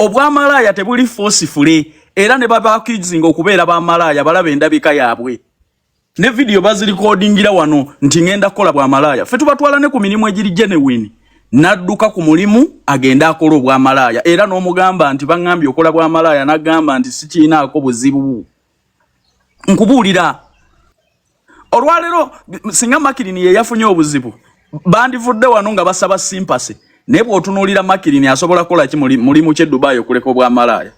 obwamalaya tebuli forcefully era ne baba accusing okubeera ba malaya balaba endabika yaabwe ne video bazi recordingira wano nti ngenda kola bwa malaya fe tubatwala ne ku mirimu egiri genuine nadduka ku mulimu agenda akola bwa malaya era n'omugamba nti bangambye okola bwa malaya nagamba nti sikiinaako buzibu nkubuulira olwalero singa Makirini ye yafunye obuzibu bandivudde wano nga basaba sympathy ne bw'otunuulira Makirini asobola kola ki mulimu kye Dubai okuleka obwa malaya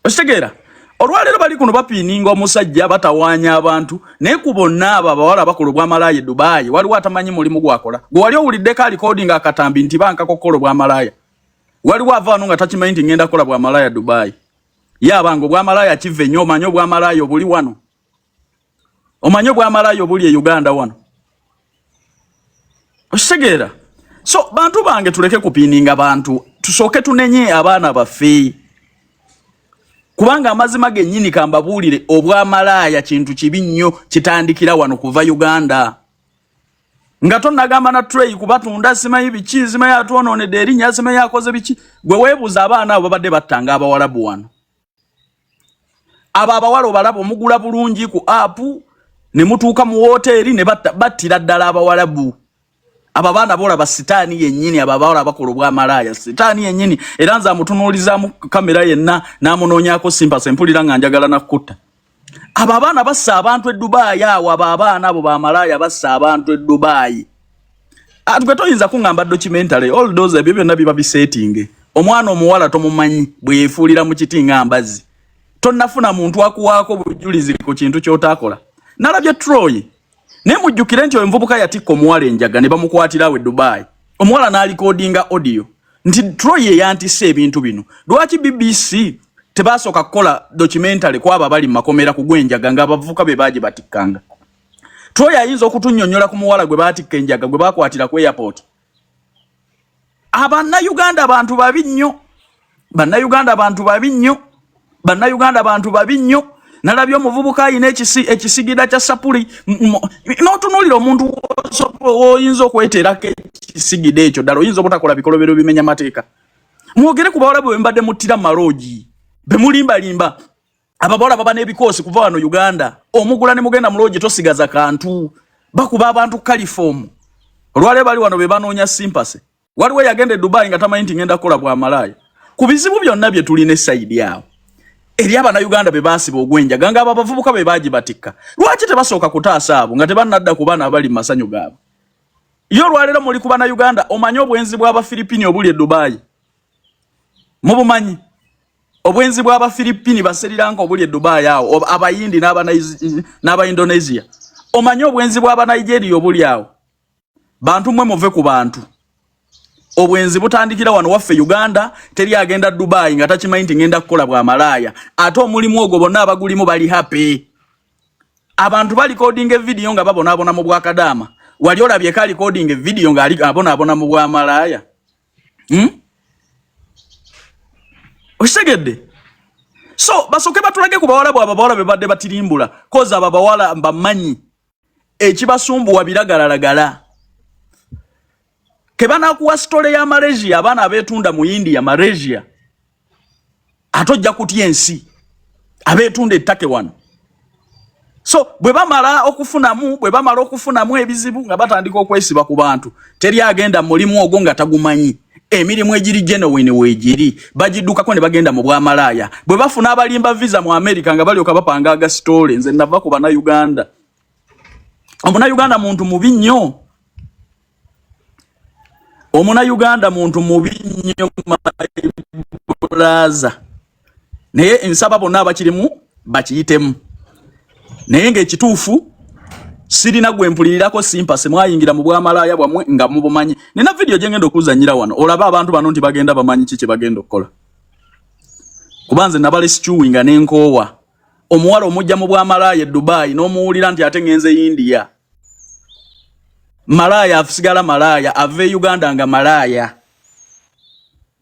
ositegeera olwalero bali kuno bapiininga omusajja batawaanya abantu naye ku bonna abo abawala bakola obwa malaya e Dubai waliwo atamanyi mulimu gwakola gwe wali owuliddeko recording akatambi nti bankako kola obwa malaya waliwo ava wano nga takimanyi nti ngenda kola bwa malaya Dubai yabango obwa malaya kive nnyo omanyi obwa malaya obuli wano omanyi obwa malaya obuli e Uganda wano ositegeera so bantu bange tuleke kupiininga bantu tusooke tunenye abaana baffe kubanga amazima gennyini kambabuulire obwa malaya kintu kibi nnyo kitandikira wano kuva Uganda nga tonnagamba na Trey kubatunda simanyi biki simanyi atwonoonedde erinnya simanyi akoze biki gwe weebuuza abaana abo babadde battanga abawalabu wano abo abawala obalaba omugula bulungi ku app ne mutuuka mu woteeri ne battira ddala abawalabu aba baana bola ba sitaani yennyini aba bawala bakola obwa malaya sitaani yennyini era nza mutunuulizaamu kamera yenna n'amunoonyaako sympathy mpulira nga njagala nakutta aba baana bassa abantu e Dubai awo aba abaana abo ba malaya bassa abantu e Dubai atugwe toyinza kuŋŋamba documentary all those ebyo byonna biba bisetinge omwana omuwala tomumanyi bwe yeefuulira mu kiti ng'ambazi tonnafuna muntu akuwaako bujulizi ku kintu ky'otaakola nalabye Troy ne mujjukire nti envubuka yatikko omuwala enjaga ne bamukwatirawo e Dubai omuwala n'alikodinga audio nti Troy ye yantisse ebintu bino lwaki BBC tebasooka kukola documentary kwabo abali mu makomera ku gwenjaga ng'abavubuka be baaje batikkanga Troy ayinza okutunnyonnyola ku muwala gwe baatikka enjaga gwe baakwatira ku airport Uganda abantu babi nnyo bannayuganda abantu babi nnyo bannayuganda abantu babi nnyo nalabye omuvubuka ayina ekisigira kya sapuli n'otunuulira omuntu oyinza okweteerako ekisigida ekyo ddala oyinza obutakola bikolobero bimenya mateeka mwogere ku bawala bwe mbadde muttira maloogi be mulimbalimba ababawala baba n'ebikoosi kuva wano Uganda omugula ne mugenda muloogi tosigaza kantu bakuba abantu kalifomu olwaleero bali wano be banoonya sympathy waliwo yagenda e Dubai nga tamanyi nti ngenda kukola bwa malaya ku bizibu byonna bye tulina esayidi awo eri abannayuganda be baasiba ogwenjaga nga abavubuka be baagibatikka lwaki tebasooka kutaasa abo nga tebannadda ku baana abali mu masanyu gaabwe yo olwaleero muli ku bannayuganda omanyi obwenzi bw'abafiripini obuli e Dubai mubumanyi obwenzi bw'abafiripini baseriranka obuli e Dubai awo abayindi n'abaindonesia omanyi obwenzi bw'abanigeria obuli awo bantu mmwe muve ku bantu obwenzi butandikira wano waffe Uganda teri agenda Dubai nga takimanyi nti ngenda kukola bwa malaya ate omulimu ogwo bonna abagulimu bali happy abantu bali recording video nga babonaabona mu bwakadaama wali olabye ka recording video nga abonaabona mu bwa malaya osegedde so basooke batulage ku bawala bwabo abawala be badde batirimbula koza abo abawala mbamanyi ekibasumbuwa biragalalagala kebana kuwa story ya Malaysia abana abetunda mu India Malaysia atojja kutya ensi abetunda ettake wano so bwe bamala okufunamu ebizibu nga batandika okwesiba ku bantu teri agenda mulimu ogwo nga tagumanyi emirimu egiri genuine weegiri bagiddukako ne bagenda mu bwa malaya bwe bafuna abalimba visa mu America nga balyoka bapanga aga story nze nava ku bannayuganda omunayuganda muntu mubi nnyo Uganda muntu mubi nnyo blaza naye ensaba bonna abakirimu bakiyitemu naye ng'ekituufu sirina gwe mpuliririrako sympathy mwayingira mu bwamalaya bwamwe nga mubumanyi nina video gye ngenda okuzannyira wano olaba abantu bano nti bagenda bamanyi kiki bagenda okukola kubanze nabale stewing nga n'enkoowa omuwala omujja mu bwamalaya e Dubai n'omuwulira nti ate ngenze India malaya afusigala malaya ave Uganda nga malaya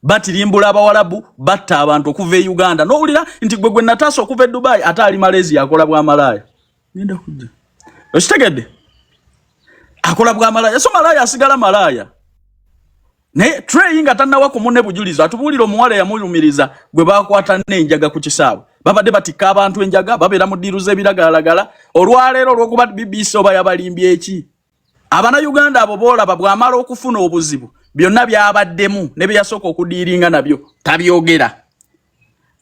batirimbula abawalabu batta abantu okuva e Uganda n'owulira nti gwe nataasa okuva e Dubai ate ali Malaysia akola bwa malaya ngenda kujja okitegedde akola bwa malaya so malaya asigala malaya ne Trey nga tannawa ku munne bujulizo atubulira omuwala yamulumiriza gwe bakwata n'enjaga ku kisaawe babadde batikka abantu enjaga babeera mu ddiiru z'ebiragalagala olwaleero olw'okuba BBC oba yabalimbye eki abana Uganda abo boolaba bw'amala okufuna obuzibu byonna byabaddemu ne byasooka okudiiringa nabyo tabyogera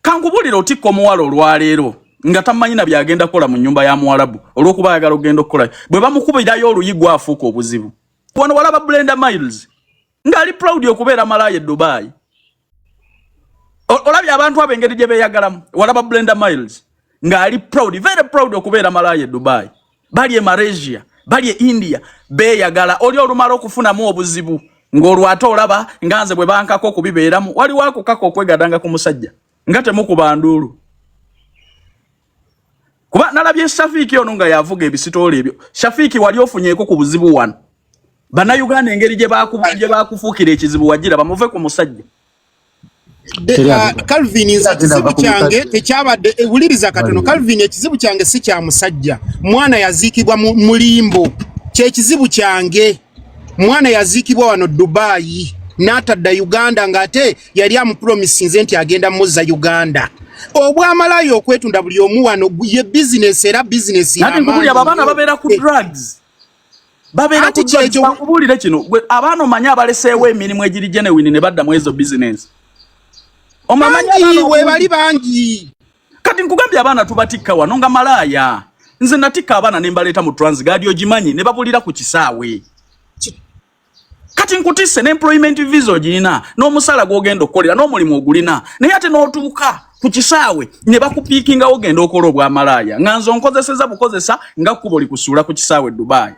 kankubulira otikka omuwala olwaleero nga tamanyi na byagenda kola mu nyumba ya Mwarabu olw'okuba ayagala ogenda okukola bwe bamukubirayo oluyigwa afuuka obuzibu wano walaba Brenda Miles ngali proud okubeera malaya Dubai olabye abantu abengeri gye beeyagalamu walaba Brenda Miles ngali proud very proud okubeera malaya Dubai bali e Malaysia bali e India beeyagala oli olumala okufunamu obuzibu ng'olwate olaba nganze bwe bankako okubibeeramu waliwo akokako okwegadanga ku musajja nga temukuba nduulu kuba nalabye Shafiki ono nga yavuga ebisitoolo ebyo Shafiki wali ofunyeeko ku buzibu wano Bannayuganda engeri gye bakufuukira ekizibu wagira bamuve ku musajja Calvin ekizibu kyange tekyabadde ewuliriza katono Calvin ekizibu kyange si kya musajja mwana yaziikibwa mu mulimbo kyekizibu kyange mwana yaziikibwa wano Dubai n'atadda Uganda ng'ate yali amupromisinze nti agenda muzza Uganda obwamalayo okwetunda buli omu wano ye business era business ya amaanyi abaana babeera ku drugs babeera ku drugs bakubulire kino abaana omanya abaleseewo emirimu egiri genuine ne badda mu ezo business omamanya we bali bangi kati nkugambye abaana tubatikka wano nga malaya nze natikka abaana ne mbaleeta mu Transguard ogimanyi ne babulira ku kisaawe kati nkutisse n'employment visa ogirina n'omusala gw'ogenda okukolera n'omulimu ogulina naye ate n'otuuka ku kisaawe ne bakupiikinga ogenda okola obwamalaya nga nze onkozeseza bukozesa nga kkubo likusuula ku kisaawe Dubai.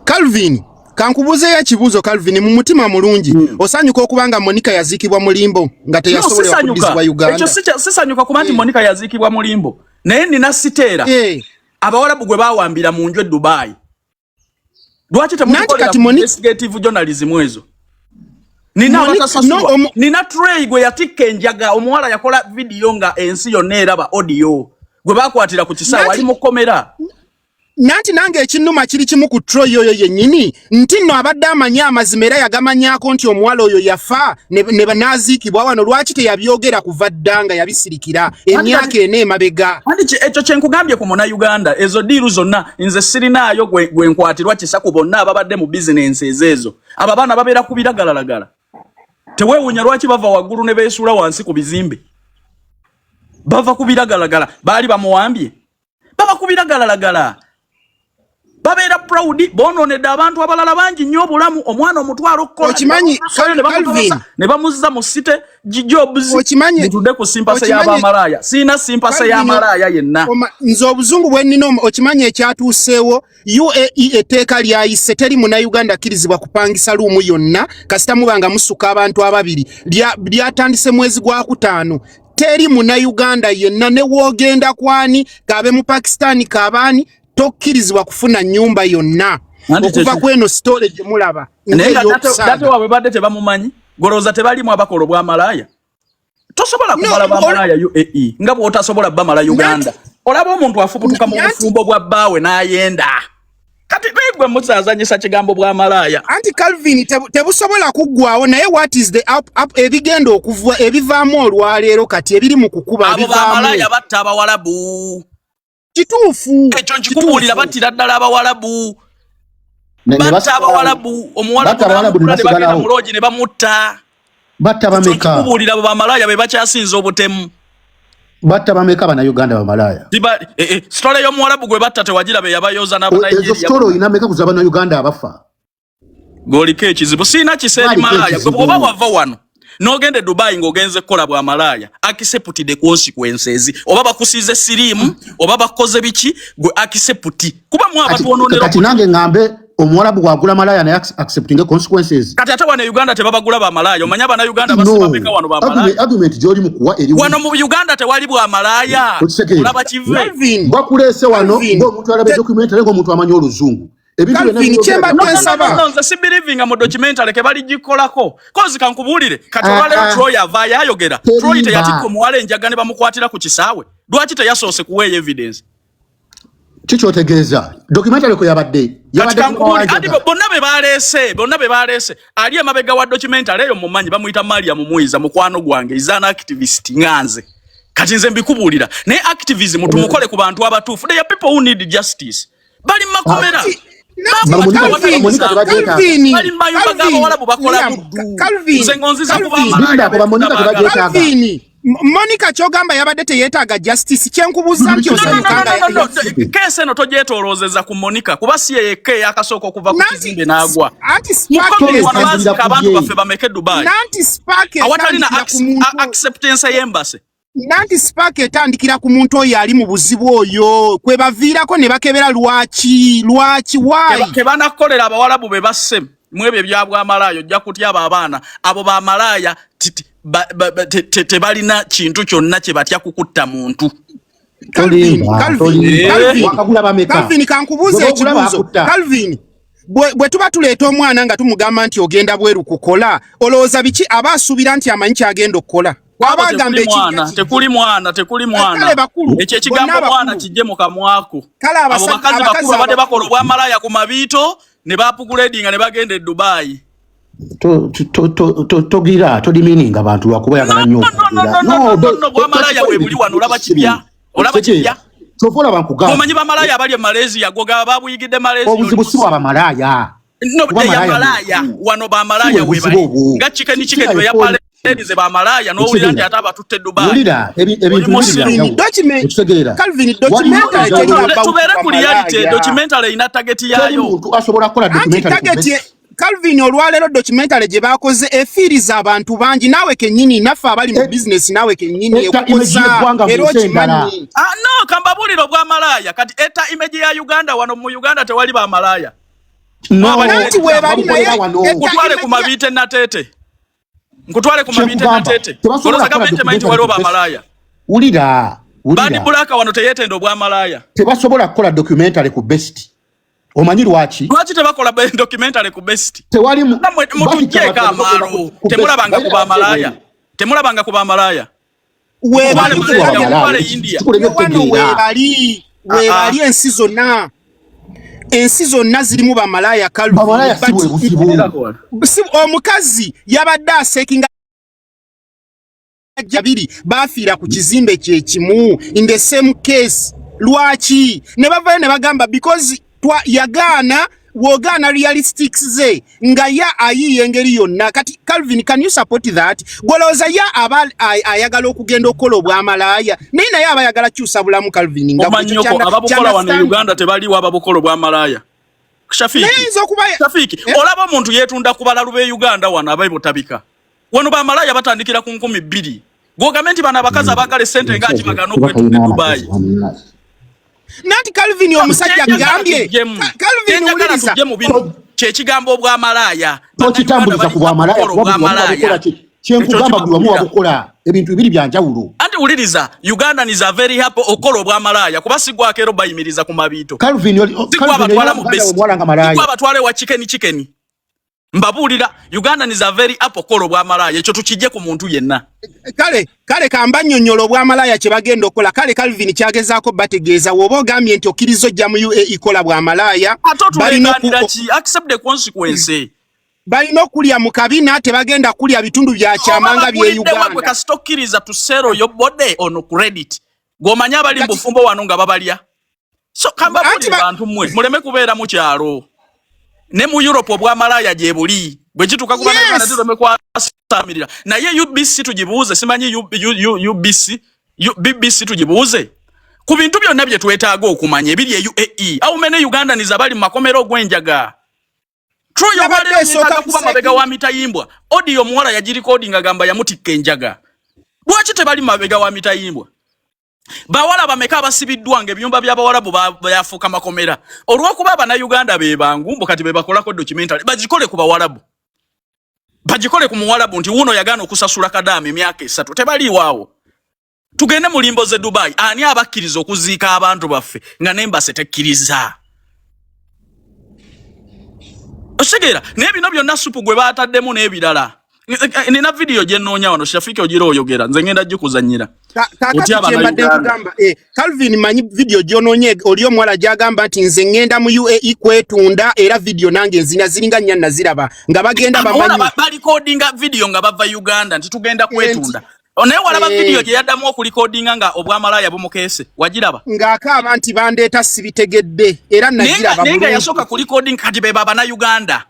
Calvin kankubuzeeyo ekibuuzo Calvin mu mutima mulungi osanyuka okubanga Monica yaziikibwa mulimbo nga teyasobola okuddizibwa Uganda. Ekyo sisanyuka kuba nti Monica yaziikibwa mulimbo naye nina siteera abawalabu gwe baawambira mu nju e Dubai. Lwaki temukolera investigative journalism ezo? Nina Trey gwe yatikka enjaga omuwala yakola video nga ensi yonna eraba audio gwe bakwatira ku kisaawe ali mu komera. Nanti nange ekinnuma kiri kimu ku Troy oyo yennyini nti nno abadde amanya amazima era yagamanyako nti omuwala oyo yafa ne banaziikibwa wano lwaki teyabyogera kuva ddanga yabisirikira emyaka ena emabega. Andi ekyo kye nkugambye ku Munnayuganda ezo diiru zonna nze sirinaayo gwe nkwatirwa kisaku bonna ababadde mu bizinensi ezeezo abo abaana babeera ku biragalalagala teweewuunya lwaki bava waggulu ne beesuula wansi ku bizimbe bava ku biragalalagala baali bamuwambye bava ku biragalalagala babeera proud bonoonedde abantu abalala bangi nnyo obulamu omwana omutwalo okkola okimanyi ne bamuzza mu site jobs nitudde ku simpase y'abamalaya siina simpase y'amalaya yenna nze obuzungu bwe nnina okimanyi ekyatuuseewo UAE etteeka lyayise teri Munnayuganda akkirizibwa kupangisa luumu yonna kasita mubanga musuka abantu ababiri lyatandise mwezi gwa kutaano teri Munnayuganda yenna ne woogenda kwani kaabe mu Pakistani kaabani tokkirizibwa kufuna nyumba yonna okuva kweno storage mulaba date wawe badde tebamumanyi goloza tebalimu abakola obwamalaya tosobola kumala bamalaya UAE nga bw'otasobola bamala Uganda olaba omuntu afubutuka mu bufumbo bwa bbaawe n'ayenda kati begwe musazanyisa kigambo bwamalaya anti Calvin tebusobola kuggwawo naye what is the up ebigenda okuvwa ebivaamu olwaleero kati ebiri mu kukuba ebivaamu abo bamalaya batta abawalabu kituufu ekyo nkikubuulira battira ddala abawalabu batta abawalabu omuwalabu bagenda mu loogi ne bamutta batta bameka nkikubuulira abo bamalaya be bakyasinza obutemu batta bameka Bannayuganda bamalaya sitole y'omuwalabu gwe batta tewagira be yabayooza n'Abanigeria ezo sitole oyina meka ku z'Abannayuganda abafa gooliko ekizibu siina kiseeri malaya gwe oba wava wano n'ogende Dubai ng'ogenze kukola bwamalaya accept the consequences oba bakusiize siriimu oba bakoze biki gwe accept kuba mu abantu onoonera kati nange ngambe omuwalabu gwagula malaya naye accepting consequences kati ate wano Uganda tebabagula bamalaya omanya Bannayuganda basiba meka wano bamalaya argument gy'oli mu kuwa eri wano mu Uganda tewali bwamalaya olaba kive bakuleese wano ng'omuntu alaba documentary ng'omuntu amanyi oluzungu nze si believing mu documentary ke bali gikolako kozi kankubuulire kati olwaleero Troy avaayo ayogera Troy teyatikka omuwala enjaga ne bamukwatira ku kisaawe lwaki teyasoose kuweeyo evidence Kichotegeeza. Documentary ko yabadde. Andi bonna be balese. Ali emabega wa documentary eyo mumanyi bamuyita Maria Mumuiza mukwano gwange izana activist nganze. Kati nze mbikubulira. Ne activism tumukole ku bantu abatuufu. There are people who need justice. Bali makomera. Monica Chogamba yabadde teyetaaga justice kyenkubuza nti osanyukanga kese no tojetolozeza ku Monica kuba si yeke yakasoko okuva ku kizimbe n'agwa abantu baffe bameke Dubai awatali na acceptance y'embassy nanti Spark etandikira ku muntu oyo ali mu buzibu oyo kwe baviirako ne bakebera lwaki wayi kebanakolera abawalabu be basse mwebyo byabwa amalayo ojja kutya abaana abo ba malaya tebalina kintu kyonna kye batya kukutta muntu. Calvin kankubuuza ekibuuzo. Calvin bwe tuba tuleeta omwana nga tumugamba nti ogenda bweru kukola olowooza biki aba asuubira nti amanyi kyagenda okukola? Tekuli mwana ekyo ekigambo mwana kijje mu kamwako. Abo bakazi bakulu abadde bakola obwamalaya ku mabiito ne bapuguledinga ne bagenda e Dubai. Togira meaning abantu bakuba yagala nnyo. No bwamalaya we buli wano olaba kibya. Tofola bankuga. Omanyi bamalaya abali e Malaysia goga babuyigidde Malaysia. Obuzibu si bwa bamalaya. No bamalaya wano bamalaya we bali. Nga chicken we yapale edize bamalaya no uyandi ataba tutte Dubai. Ulira ebintu Calvin documentary tubere ku reality documentary ina target yayo. Muntu asobola kola documentary. Calvin olwalero documentary gye bakoze efiriza abantu bangi nawe kennyini naffe abali mu business nawe kennyini ekoza no kambabuliro bwa malaya kati eta image ya Uganda wano mu Uganda tewali ba malaya nanti we bali naye kutwale ku mabite na tete oloza gavumenti emanyi waliwo ba malaya ulira bandi bulaka wano teyetenda obwa malaya tebasobola kukola documentary ku best. Omanyi lwaki tebakola documentary ku best tewali mutujeka amaro temulabanga ku ba malaya we bali ensi zonna zirimu ba malaya Calvin omukazi yabadde asekinga jabiri bafiira ku kizimbe kye kimu in the same case lwaki ne bavayo ne bagamba because yagana wogana realistics ze nga ya ayiye engeri yonna kati Calvin can you support that goloza ya ayagala okugenda okola obwamalaya nina ya abayagala kyusa bulamu Calvin nga omanyoko ababukola wano Uganda tebali wababukola obwamalaya Shafiki olaba omuntu yetunda kubalalu be Uganda wano abayibotabika wano bamalaya batandikira ku 2,000 government bana bakaza bakale sente ngachi magano kwetu Dubai. Nanti Calvin omusajja ngambye Calvin uliriza kyekigambo bwa malaya tokitambuliza ku bwa malaya wabukola kyenkugamba gwe wabukola ebintu bibiri byanjawulo anti uliriza Uganda is a very happy okolo bwa malaya kuba sigwa kero bayimiriza ku mabito Calvin abatwale wa chicken mbabulira Uganda is a very happy okolo bwa malaya ekyo tukijje ku muntu yenna kale kamba nnyonnyolo bwa malaya kye bagenda okola kale Calvin kyagezaako bategeeza woba ogambye nti okkiriza ojja mu UAE kola bwa malaya accept the consequence balina okulya mu kabina tebagenda kulya bitundu bya kyamanga bye Uganda kasitokkiriza to sell your body on credit gomanya abali mbufumbo wano nga babalya so kamba buli bantu mmwe muleme kubeera mu kyalo ne mu Europe obwa malaya gye buli bwe kituka kuba na tuleme kwa samirira naye UBC tujibuuze simanyi BBC tujibuuze ku bintu byonna bye twetaaga okumanya ebiri e UAE au mene Uganda nizabali makomero gwenjaga Troyo bale nitaka kuba mabega wa mitayimbwa audio muwala ya recording agamba ya mutika enjaga bwaki tebali mabega wa mitayimbwa bawala bameka basibiddwa ngebyumba by'abawalabu bayafuka makomera olwokuba abana Uganda bebangu mbokati bebakolako documentary bagikole ku bawalabu bagikole ku muwalabu nti wuno yagano okusasula kadami emyaka 3 tebali waawo tugende mu limbo ze Dubai ani abakkiriza okuziika abantu baffe nga nembase tekkiriza osigera nebino byonna supu gwe bataddemu n'ebirala nina video gye nnoonya wano Shafiki ogira oyogera nze ngenda gikuzanyira kakati kyembadde nkugamba Calvin manyi video gy'onoonye oli omuwala gy'agamba nti nze ngenda mu UAE kwetunda era video nange nzina ziringa nnya naziraba nga bagenda bamanyi balikodinga video nga bava Uganda nti tugenda kwetunda naye walaba video gye yaddamu okulikodinga nga obwamalaya bumukeese wagiraba ng'akaaba nti bandeeta sibitegedde era nagiraba naye nga yasooka kulikodinga kati be baba na Uganda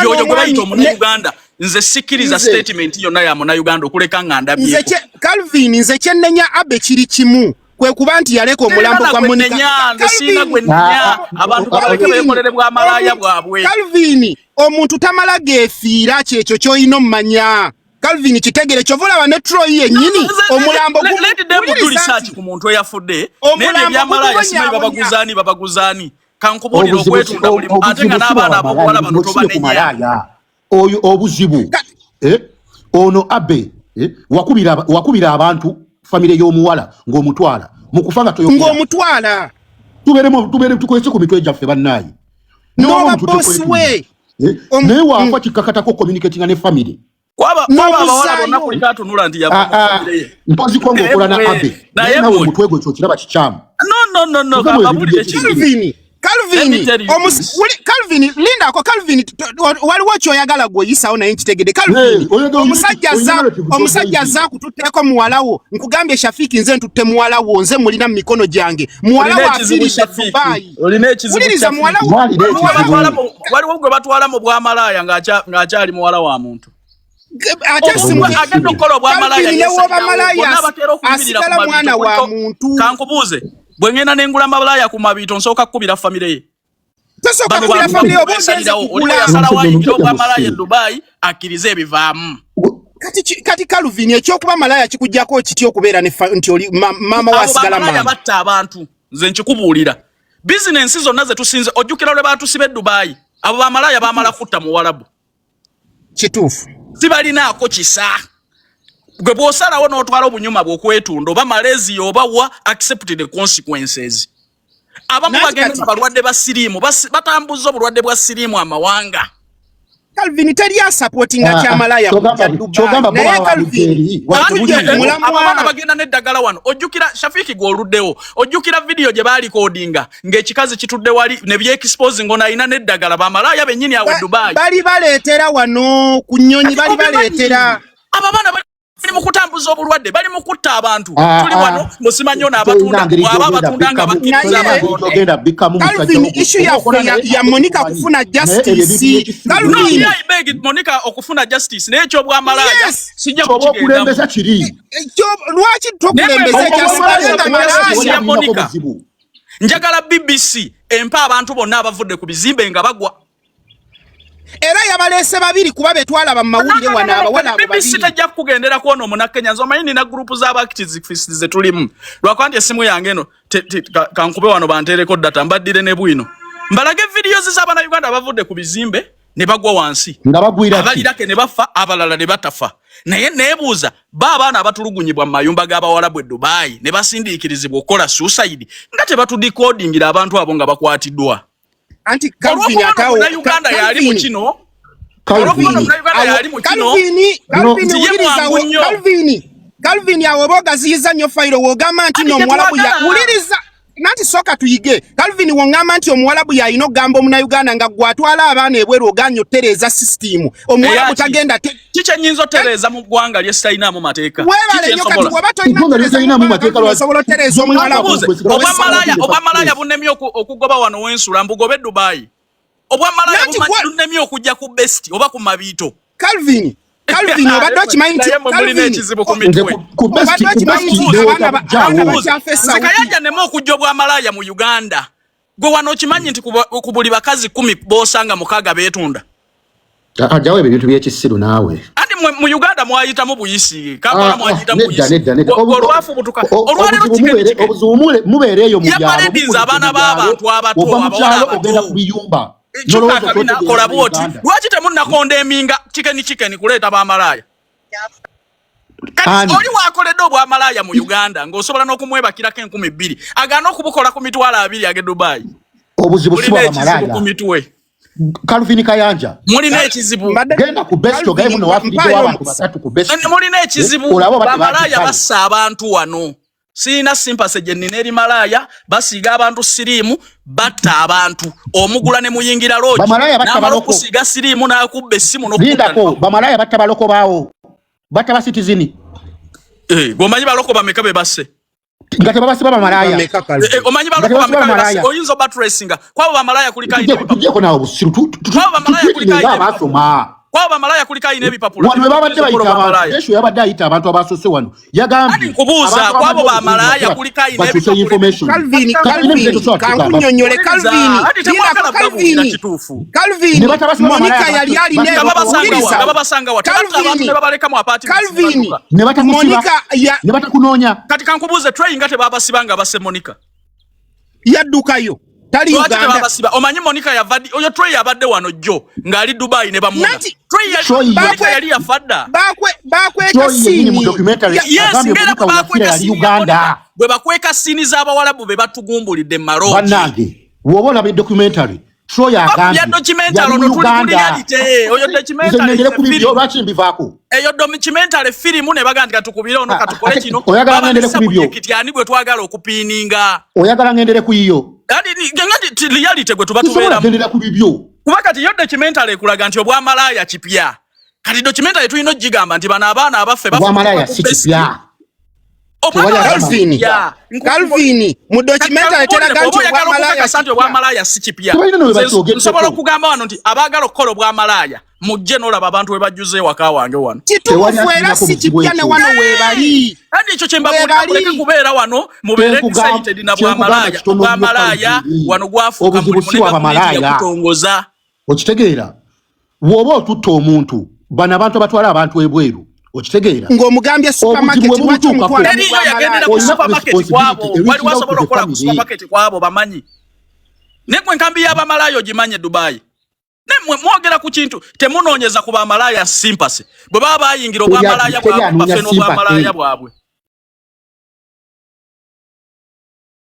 yoyo gwe bayita Omunayuganda nze sikkiriza statement yonna ya Munayuganda okuleka nga ndabyeko Calvin nze kyennenya Abe kiri kimu kwe kuba nti yaleka omulambo gwa Monica nze siina gwe nnenya abantu baleke beekolere bwamalaya bwabwe Calvin omuntu tamala geefiira kyekyo ky'olina omumanya Calvin kitegere kyovulaba ne Troy yennyini omulambo gumu research ku muntu eyafudde naye ebyamalaya simanyi babaguzaani kankubulira okwetunda buli ate nga n'abaana abobuwala bano tobanenya oyo obuzibu ono Abe wakubira abantu famire y'omuwala ng'omutwala mu kufa nga ng'omutwala tubeere tukozese ku mitwe gyaffe bannaayi n'oba bosi we naye waafa kikkakatako communicatinga ne famire kwaba abawala bonna kuliko atunula nti mpoziko ng'okola na Abe naye nawe omutwe gwe kyokiraba kikyamu no kababulire Calvin linda ko Calvin waliwo kyoyagala gweyisawo naye nkitegedde Calvin omusajja za kututteko muwalawo nkugambye Shafiki nze ntutte muwalawo nze mulina mu mikono gyange muwalawo afiirisha Dubai uliriza muwalawo waliwo gwe batwala mu bwamalaya ng'akyali muwala wa muntu agenda okukola obwamalaya asigala mwana wa muntu kankubuuze bwe ngenda n'engula mabalaya ku mabiito nsooka kukubira famire ye tosoka kubira famire yasalawo ayingira obwamalaya e Dubai akkirize ebivaamu kati Calvin ekyokuba malaya kikujjako kityo okubeera nti oli maama wasigala maama batta abantu nze nkikubuulira bizinensi zonna ze tusinze ojjukira lwe baatusiba e Dubai abo bamalaya baamala kutta mu Warabu kituufu sibalinaako kisa gwe bw'osalawo n'otwala obunyuma bw'okwetunda oba malezi oba wa accept the consequences abamu bagenda balwadde ba siriimu batambuza obulwadde bwa siriimu amawanga Calvin teri supportinga kyamalaya kujja Dubai naye Calvin abaana bagenda n'eddagala wano ojjukira Shafiki gw'oluddewo ojjukira video gye baalikodinga ng'ekikazi kitudde wali ne byexpose ng'onayina n'eddagala bamalaya bennyini awe Dubai bali baleetera wano ku nnyonyi bali baleetera abaana bali mukutambuza obulwadde bali mukutta abantu tuli wano musimanyo n'abatunda bwaba abatunda nga bakkiriza Calvin issue ya Monica kufuna justice Calvin beg Monica okufuna justice naye ky'obwamalaya sijja kukigendeza kiri lwaki tokulembeza ekyamalaya Monica njagala BBC empa abantu bonna abavudde ku bizimbe nga bagwa era yabaleese babiri kuba betwala bamawulire wana abawala abo babiri BBC tajja kugendera kuona omunakenya nzomanyi na group za activists ze tulimu lwakwandi esimu yange eno kankube wano bantereko data mbaddire ne bwino mbalage videos z'abana Uganda bavudde ku bizimbe ne bagwa wansi abalirake ne bafa abalala ne batafa naye neebuuza abaana abatulugunyibwa mu mayumba g'abawalabu e Dubai ne basindiikirizibwa okukola suicide nga tebatudicodingira abantu abo nga bakwatiddwa anti Calvin atawo Uganda yali mu kino Calvin yawe bogaziyiza nnyo fayiro wogamba nti n'omuwalabu uliriza nanti soka tuyige Calvin wongamba nti omuwalabu yalina ogamba Omunayuganda nga gwatwala abaana ebweru oganya otereeza system omuwalabu tagenda kikyenyinza otereeza mu ggwanga lye sitalinamu mateeka weebale nnyo kati bw'oba tolinamu mateeka osobola otereeza omuwalabu obwamalaya bunnemye okugoba wano w'ensula mbugobe Dubai obwamalaya bunnemye okujja ku besti oba ku mabiito Calvin obadde okimanyi nti kayanja nemu okujja obwamalaya mu Uganda gwe wano okimanyi nti ku buli bakazi 10 bosanga mukaaga beetunda ajawe ebintu by'ekisiru naawe andi mu Uganda mwayitamu buyisi Kampala mwayitamu buyisi olwafu butuka olwalero kigende obuzuumule mubeereyo mu byalo yabaledinza abaana b'abantu abato abawala ogenda ku biyumba Chuka kabina kola bwoti lwaki temunnakonda eminga chicken kuleeta bamalaya oli wakoledde obwamalaya mu Uganda ng'osobola n'okumwebakirako 2,000 agaana okubukola ku mitwalo 2 age Dubai obuzibu si bwa malaya ku mitwe Calvin Kayanja mulina ekizibu genda ku best gaye muno wafidde abantu batatu ku best mulina ekizibu bamalaya bassa abantu wano sina sympathy jennina eri malaya basiga abantu sirimu batta abantu omugula ne muyingira lodge bamalaya batta baloko kusiga sirimu na kubbe simu no lindako bamalaya batta baloko bawo batta ba citizen gomanyi baloko bamekabe basse ngate baba siba bamalaya omanyi baloko bamekabe basse oyinzo battressinga kwabo bamalaya kulika ine tujeko nawo busiru kwabo bamalaya kulika ine basoma kwabo bamalaya kulika ine bipapula wano babadde bayita abantu esho yabadde ayita abantu abasose wano yagambye kubuza kwabo bamalaya kulika ine bipapula Calvin kankunyonyole Calvin Monica yali ali ne babasanga watabatta abantu ne babaleka mu apart Calvin ne batakusiba ne batakunonya kati kankubuze train ngate babasibanga base Monica yaddukayo tali Uganda babasiba omanyi Monica yavadi oyo train yabadde wano jjo ngali Dubai ne bamuna train yali yafadda bakwe kasini mu documentary agambye Monica unafira yali Uganda bwe bakweka sini z'abawalabu be batugumbulidde maroji banange wobola be documentary Troy agambye ya documentary ono tuli reality oyo documentary kubibyo lwaki mbivako eyo documentary film ne bagandika tukubira ono katukole kino oyagala ngendere kubibyo kitani gwe twagala okupininga oyagala ngendere kuyiyo ngati reality gwe tubatubera ngendera kubibyo kuba kati yo documentary ekulaga nti obwa malaya kipya kati documentary tulino jigamba nti bana abaana abaffe obwa malaya si kipya Calvin mu documentary teraga nti obwa malaya si kipya nsobola okugamba wano nti abagala okukola obwa malaya mujje n'olaba abantu we bajjuze waka wange wano kituufu era si kipya ne wano weebali kandi ekyo kye mbagamba muleke kubeera wano mubeere excited na bwa malaya wano gwafuuka mulimu kutongoza okitegeera woba otutta omuntu bano abantu abatwala abantu ebweru okitegeera ng'omugambye supermarket lwaki omutwala eriyo yagendera ku supermarket kwabo wali wasobola okukola ku supermarket kwabo bamanyi negwe nkambi y'abamalaya ogimanye Dubai nemwe mwogera ku kintu temunoonyeza ku bamalaya sympathy bwe baba bayingira obwamalaya bwabwe baffe n'obwamalaya bwabwe